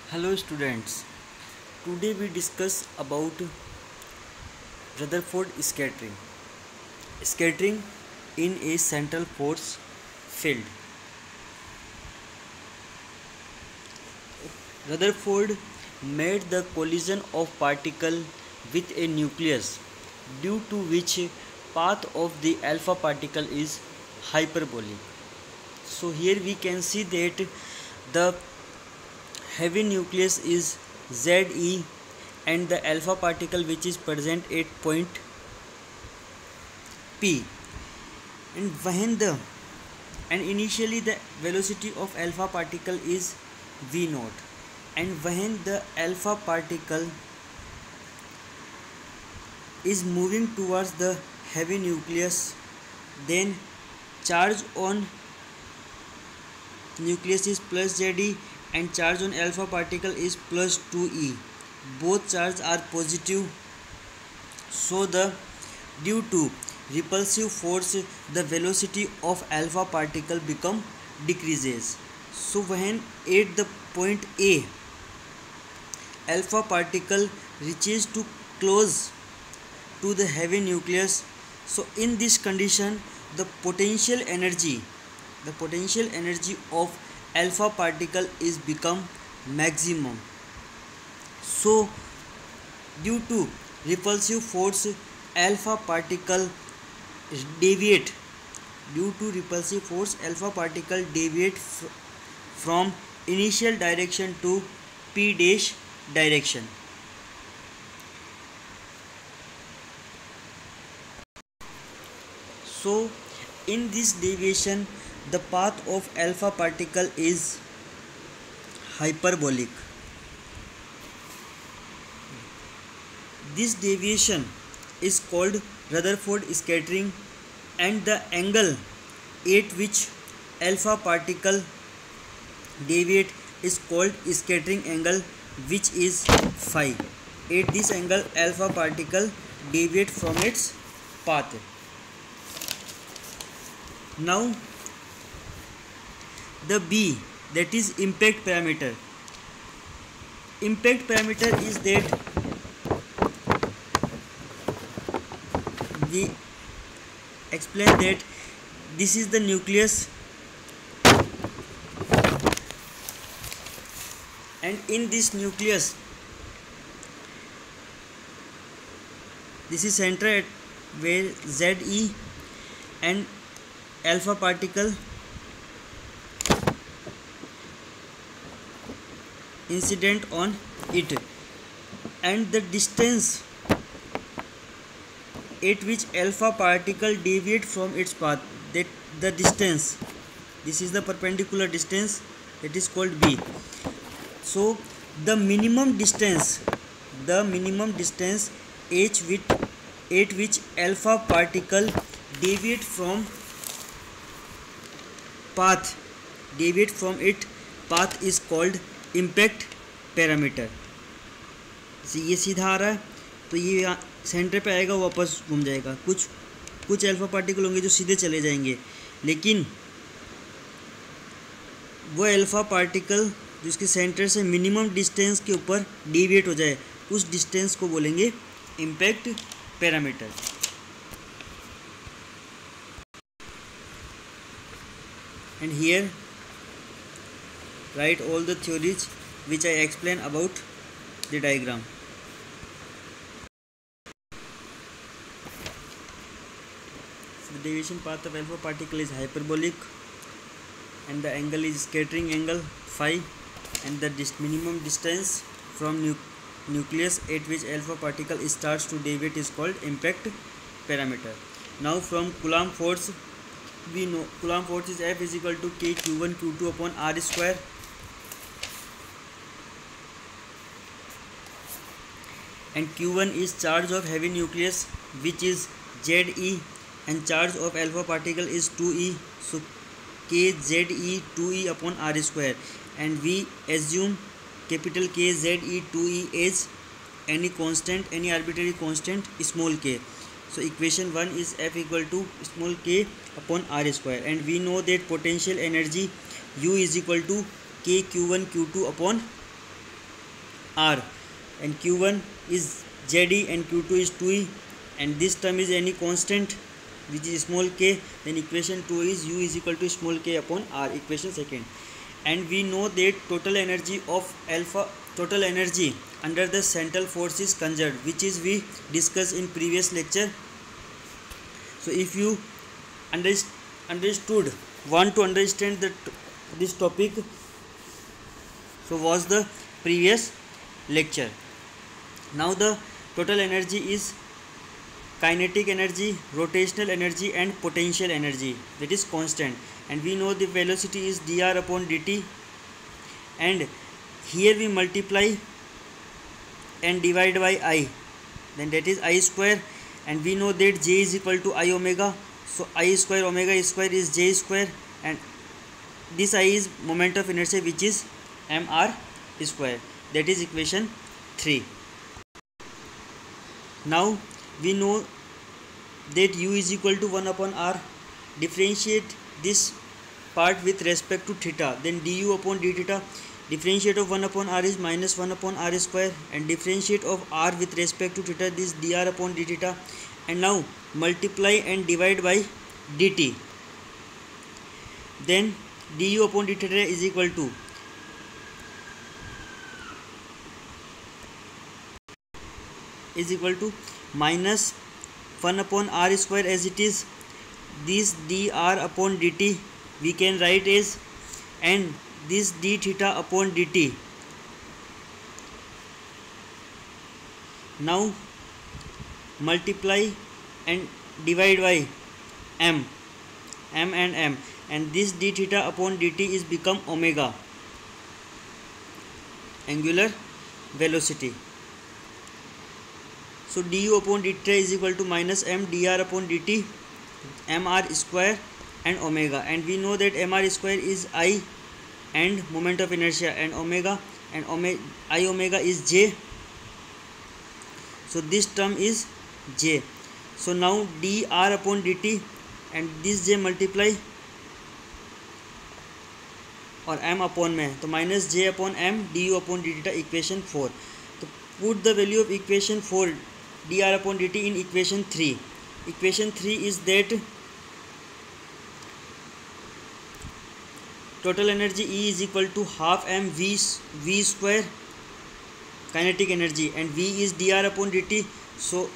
Hello students. Today we discuss about Rutherford scattering. Scattering in a central force field. Rutherford made the collision of particle with a nucleus, due to which path of the alpha particle is hyperbolic. So here we can see that the heavy nucleus is Ze, and the alpha particle which is present at point P, and initially the velocity of alpha particle is v naught, and when the alpha particle is moving towards the heavy nucleus, then charge on nucleus is plus Ze and charge on alpha particle is plus 2e. Both charges are positive, so due to repulsive force the velocity of alpha particle become decreases. So when at the point A alpha particle reaches to close to the heavy nucleus, so in this condition the potential energy of alpha particle is become maximum. So due to repulsive force alpha particle deviate from initial direction to p dash direction. So in this deviation the path of alpha particle is hyperbolic. This deviation is called Rutherford scattering, and the angle at which alpha particle deviate is called scattering angle, which is phi. At this angle alpha particle deviate from its path. Now the B, that is impact parameter. Impact parameter is that we explain that this is the nucleus, and in this nucleus this is center at where Ze and alpha particle incident on it, and the distance at which alpha particle deviate from its path, that the distance, this is the perpendicular distance, that is called b. So the minimum distance at which alpha particle deviate from its path is called impact parameter. से ये सीधा आ रहा है तो ये centre पे आएगा, वापस घूम जाएगा. कुछ अल्फा पार्टिकल होंगे जो सीधे चले जाएंगे, लेकिन वो अल्फा पार्टिकल जिसके सेंटर से मिनिमम डिस्टेंस के ऊपर डिविएट हो जाए, उस डिस्टेंस को बोलेंगे impact parameter. And here write all the theories which I explain about the diagram. So the deviation path of alpha particle is hyperbolic, and the angle is scattering angle phi, and the minimum distance from nucleus at which alpha particle starts to deviate is called impact parameter. Now from Coulomb force, we know Coulomb force is F is equal to K Q1 Q2 upon R square. And Q1 is charge of heavy nucleus, which is Ze, and charge of alpha particle is 2e, so K Ze 2e upon R square, and we assume capital K Ze 2e as any arbitrary constant small k. So equation 1 is F equal to small k upon R square, and we know that potential energy U is equal to K Q1 Q2 upon r, and q1 is ze and q2 is 2e, and this term is any constant which is small k, then equation 2 is u is equal to small k upon r, equation second. And we know that total energy of alpha, total energy under the central force is conserved, which is we discussed in previous lecture. So if you want to understand this topic, so was the previous lecture. Now the total energy is kinetic energy, rotational energy and potential energy, that is constant, and we know the velocity is dr upon dt, and here we multiply and divide by I, then that is I square, and we know that J is equal to I omega, so I square omega square is J square, and this I is moment of inertia which is mr square, that is equation 3. Now we know that u is equal to 1 upon r, differentiate this part with respect to theta, then du upon d theta, differentiate of 1 upon r is minus 1 upon r square, and differentiate of r with respect to theta, this dr upon d theta, and now multiply and divide by dt, then du upon d theta is equal to minus 1 upon r square as it is, this dr upon dt we can write as, and this d theta upon dt. Now multiply and divide by m and m, and this d theta upon dt is become omega, angular velocity. So du upon d theta is equal to minus m dr upon dt, mr square and omega, and we know that mr square is I and moment of inertia, and omega I omega is j, so this term is j. So now dr upon dt and this j multiply और m upon में, तो minus j upon m du upon d theta, equation 4. तो put the value of equation 4 dr upon dt in equation 3. Equation 3 is that total energy E is equal to half m v square kinetic energy, and v is dr upon dt. So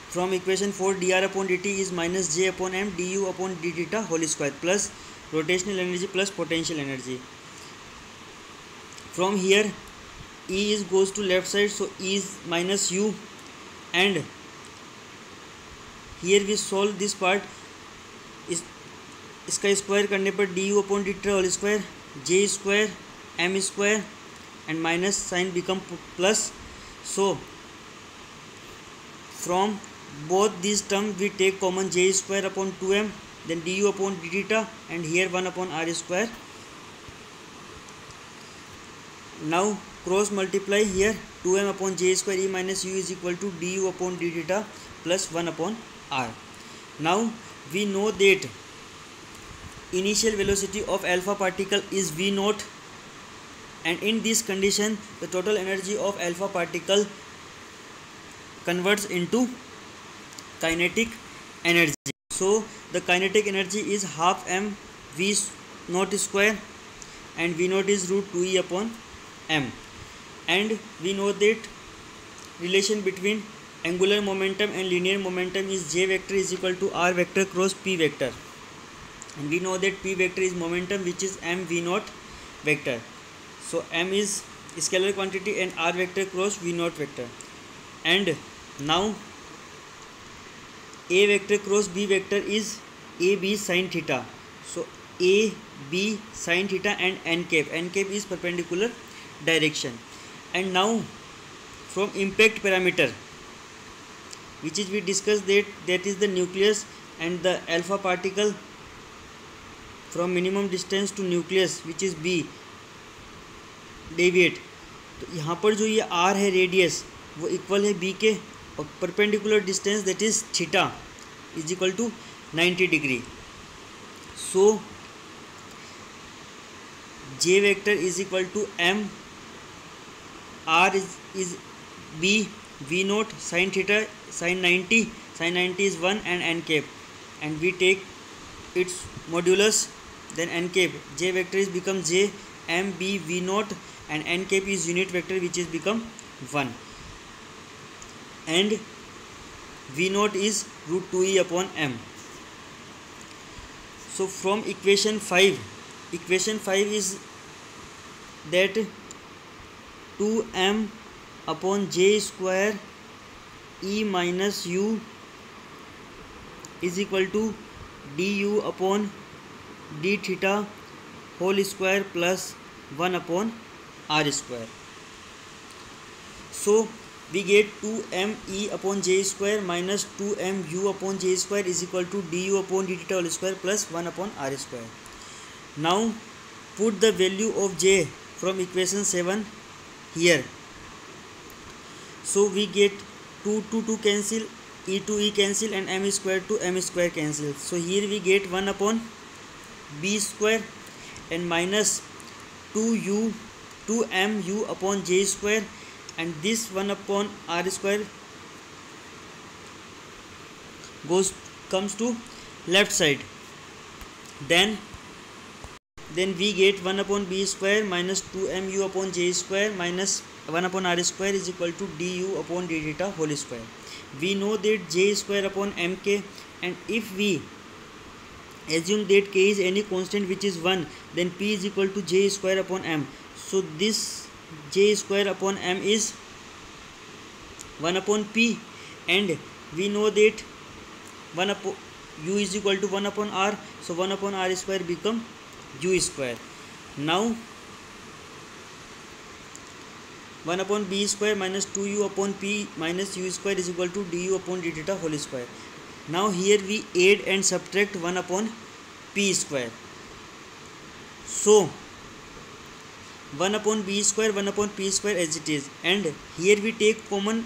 from equation 4 dr upon dt is minus j upon m du upon d theta whole square plus rotational energy plus potential energy. From here E is goes to left side, so E is minus u, and here we solve this part, इसका square करने पर d u upon d t whole square j square m square and minus sign become plus. So from both these term we take common j square upon 2m, then du upon d theta, and here 1 upon r square. Now cross multiply here, 2m upon j square e minus u is equal to du upon d theta plus 1 upon r. Now we know that initial velocity of alpha particle is v naught, and in this condition the total energy of alpha particle converts into kinetic energy. So the kinetic energy is half m v naught square, and v naught is root 2e upon m, and we know that relation between angular momentum and linear momentum is j vector is equal to r vector cross p vector, and we know that p vector is momentum which is m v naught vector. So m is scalar quantity and r vector cross v naught vector, and now a vector cross b vector is a b sin theta. So a b sin theta and n cap is perpendicular direction. And now from impact parameter, which is we discussed that is the nucleus and the alpha particle from minimum distance to nucleus which is b deviate. तो यहाँ पर जो ये r है radius वो equal है b के, और perpendicular distance that is theta is equal to 90 degree. So j vector is equal to m R is B V naught sin theta sin 90 is 1 and n cap, and we take its modulus, then n cap. J vector is become J M B V naught, and n cap is unit vector which is become 1, and V naught is root 2e upon m. So from equation 5 is that 2m upon j square e minus u is equal to du upon d theta whole square plus 1 upon r square. So we get 2m e upon j square minus 2m u upon j square is equal to du upon d theta whole square plus 1 upon r square. Now put the value of j from equation 7 here. So we get 2 to 2 cancel, e to e cancel, and m square to m square cancel. So here we get 1 upon b square and minus 2m u upon j square, and this 1 upon r square comes to left side. Then we get 1 upon b square minus 2m u upon j square minus 1 upon r square is equal to du upon d theta whole square. We know that j square upon mk, and if we assume that k is any constant which is 1, then p is equal to j square upon m. So this j square upon m is 1 upon p, and we know that 1 upon u is equal to 1 upon r, so 1 upon r square become u square. Now 1 upon b square minus 2u upon p minus u square is equal to du upon d theta whole square. Now here we add and subtract 1 upon p square. So 1 upon b square, 1 upon p square as it is, and here we take common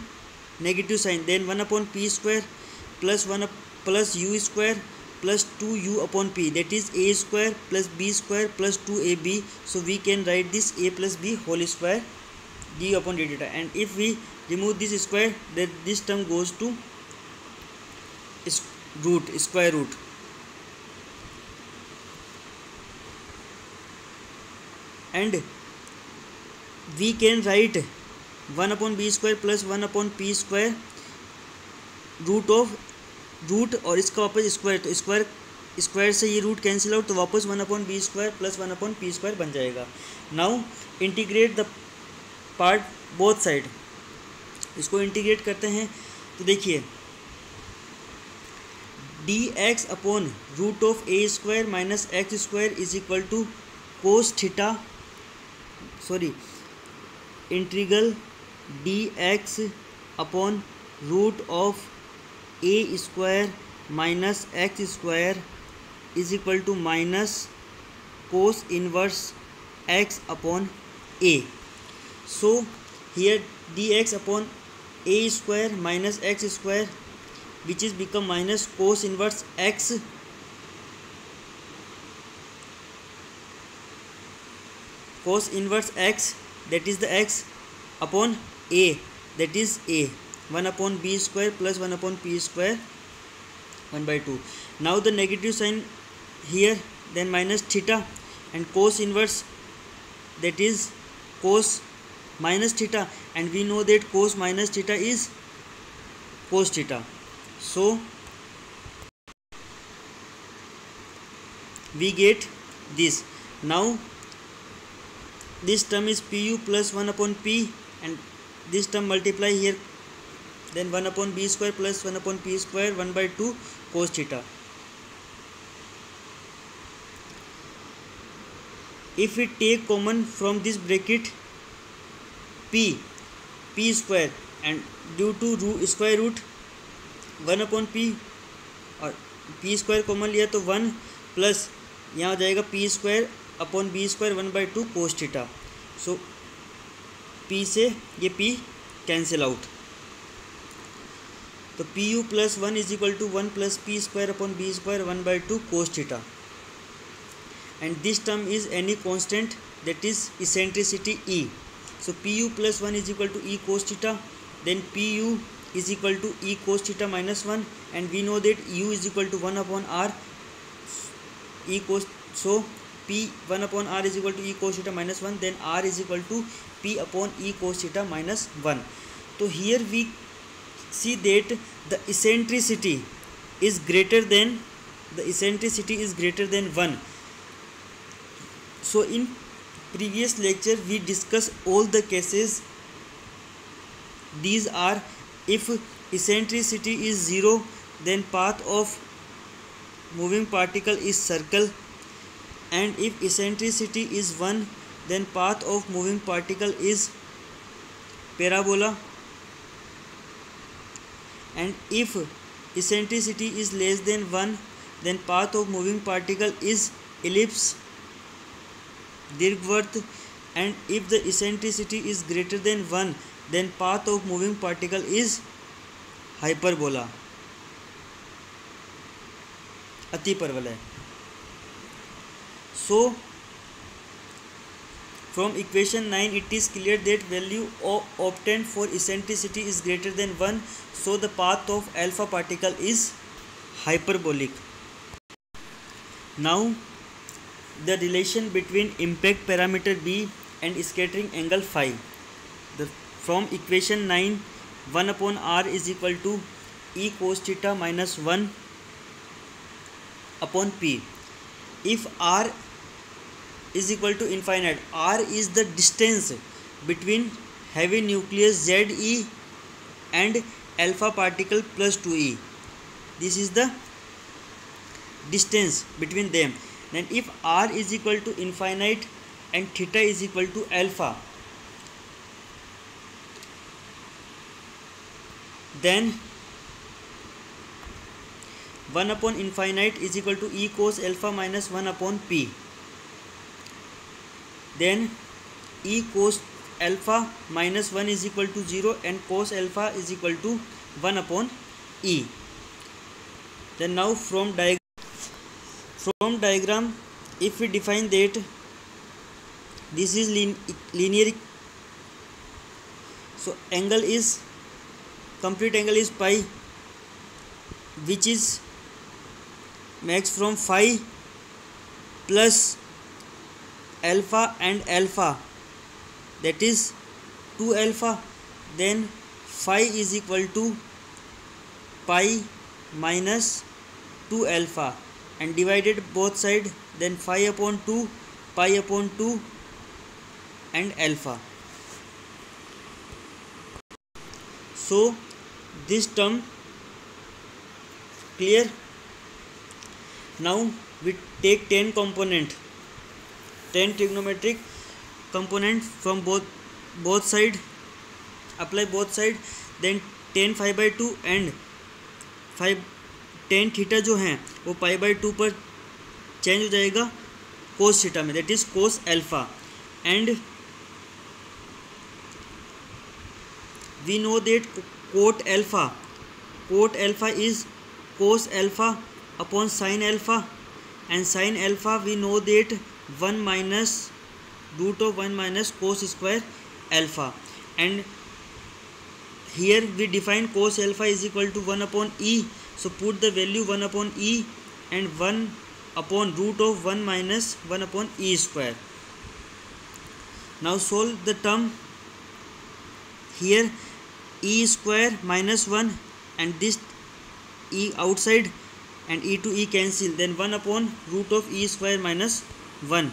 negative sign, then 1 upon p square plus 1 plus u square plus 2u upon p, that is a square plus b square plus 2ab. So we can write this a plus b whole square d upon d theta, and if we remove this square, then this term goes to square root. And we can write 1 upon b square plus 1 upon p square root और इसका वापस square, तो square से ये root cancel out, तो वापस 1 upon B square plus 1 upon P square बन जाएगा. Now integrate the part both side. इसको इंटीग्रेट करते हैं तो देखिए dx upon root of a square minus x square is equal to cos theta, sorry integral dx upon root of a square minus x square is equal to minus cos inverse x upon a. So here dx upon a square minus x square, which is become minus cos inverse x that is the x upon a, that is a, 1 upon b square plus 1 upon p square 1 by 2. Now the negative sign here, then minus theta, and cos inverse, that is cos minus theta, and we know that cos minus theta is cos theta. So we get this. Now this term is pu plus 1 upon p, and this term multiply here, then 1 upon b square plus 1 upon p square 1 by 2 cos theta. If we take common from this bracket p square, and due to square root 1 upon p और p square common लिया तो 1 plus यहाँ हो जाएगा p square upon b square 1 by 2 cos theta. So p से ये p cancel out, तो pu plus 1 is equal to 1 plus p square upon b square 1 by 2 cos theta, and this term is any constant, that is eccentricity E. So pu plus 1 is equal to e cos theta, then pu is equal to e cos theta minus 1, and we know that u is equal to 1 upon r e cos, so p 1 upon r is equal to e cos theta minus 1, then r is equal to p upon e cos theta minus 1. So here we see that the eccentricity is greater than 1. So in previous lecture we discussed all the cases. These are: if eccentricity is 0, then path of moving particle is circle, and if eccentricity is 1, then path of moving particle is parabola, and if eccentricity is less than 1, then path of moving particle is ellipse, Dirkworth, and if the eccentricity is greater than 1, then path of moving particle is hyperbola, अतिपरवलय. So from equation 9 it is clear that value obtained for eccentricity is greater than 1, so the path of alpha particle is hyperbolic. Now the relation between impact parameter b and scattering angle phi. From equation 9, 1 upon r is equal to e cos theta minus 1 upon p. If r is equal to infinite, r is the distance between heavy nucleus Ze and alpha particle plus 2e. This is the distance between them. Then if r is equal to infinite and theta is equal to alpha, then 1 upon infinite is equal to e cos alpha minus 1 upon p. Then e cos alpha minus 1 is equal to 0, and cos alpha is equal to 1 upon e. Then now from diagram, if we define that this is linear, so complete angle is pi, which is max from phi plus alpha and alpha, that is 2 alpha, then phi is equal to pi minus 2 alpha, and divided both side, then phi upon 2, pi upon 2 and alpha. So this term clear. Now we take 10 trigonometric component from both side, apply both side, then tan phi by 2 and tan theta जो है वो pi by 2 पर change हो जाएगा cos theta में, that is cos alpha. And we know that cot alpha is cos alpha upon sine alpha, and sin alpha we know that 1 minus root of 1 minus cos square alpha, and here we define cos alpha is equal to 1 upon e, so put the value 1 upon e and 1 upon root of 1 minus 1 upon e square. Now solve the term. Here e square minus 1 and this e outside and e to e cancel, then 1 upon root of e square minus 1.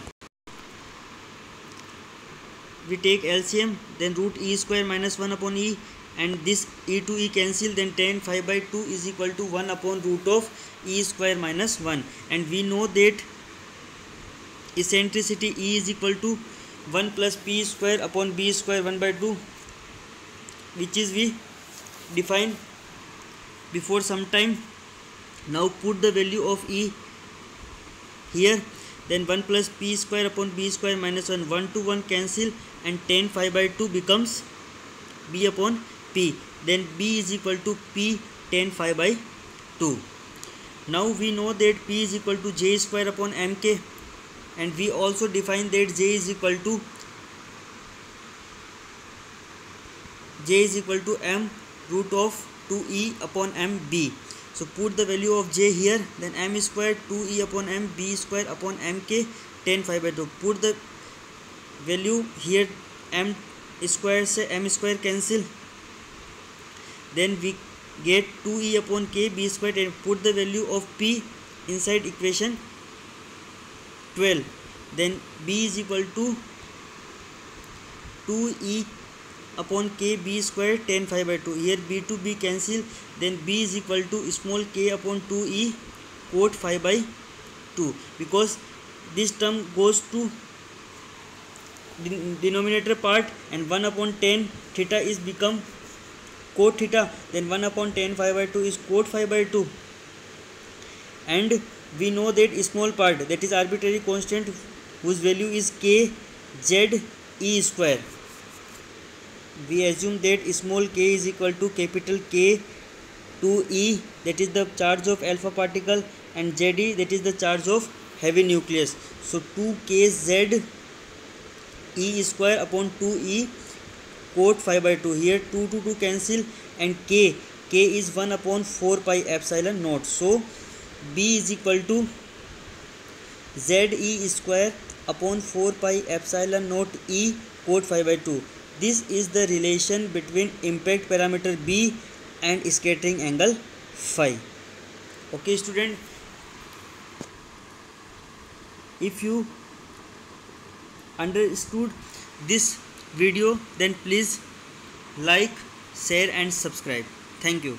We take LCM, then root e square minus 1 upon e, and this e to e cancel, then tan phi by 2 is equal to 1 upon root of e square minus 1. And we know that eccentricity e is equal to 1 plus p square upon b square 1 by 2, which is we defined before some time. Now put the value of e here, then 1 plus p square upon b square minus 1, 1 to 1 cancel, and tan phi by 2 becomes b upon p, then b is equal to p tan phi by 2. Now we know that p is equal to j square upon mk, and we also define that j is equal to J is equal to m root of 2e upon m b. So put the value of J here, then m square 2e upon m b square upon mk tan phi by 2. Put the value here, m square से m square cancel, then we get 2e upon k b square tan. Put the value of p inside equation 12, then b is equal to 2e upon k b square tan phi by 2. Here b to b cancel, then b is equal to small k upon 2e cot phi by 2, because this term goes to denominator part, and 1 upon tan theta is become cot theta, then 1 upon tan phi by 2 is cot phi by 2, and we know that small part, that is arbitrary constant whose value is k z e square. We assume that small k is equal to capital K 2e, that is the charge of alpha particle, and Ze, that is the charge of heavy nucleus. So 2kz e square upon 2e cot phi by 2. Here 2 to 2 cancel, and k is 1 upon 4 pi epsilon naught. So b is equal to ze square upon 4 pi epsilon naught e cot phi by 2. This is the relation between impact parameter b and scattering angle phi. Okay student, if you understood this video, then please like, share and subscribe. Thank you.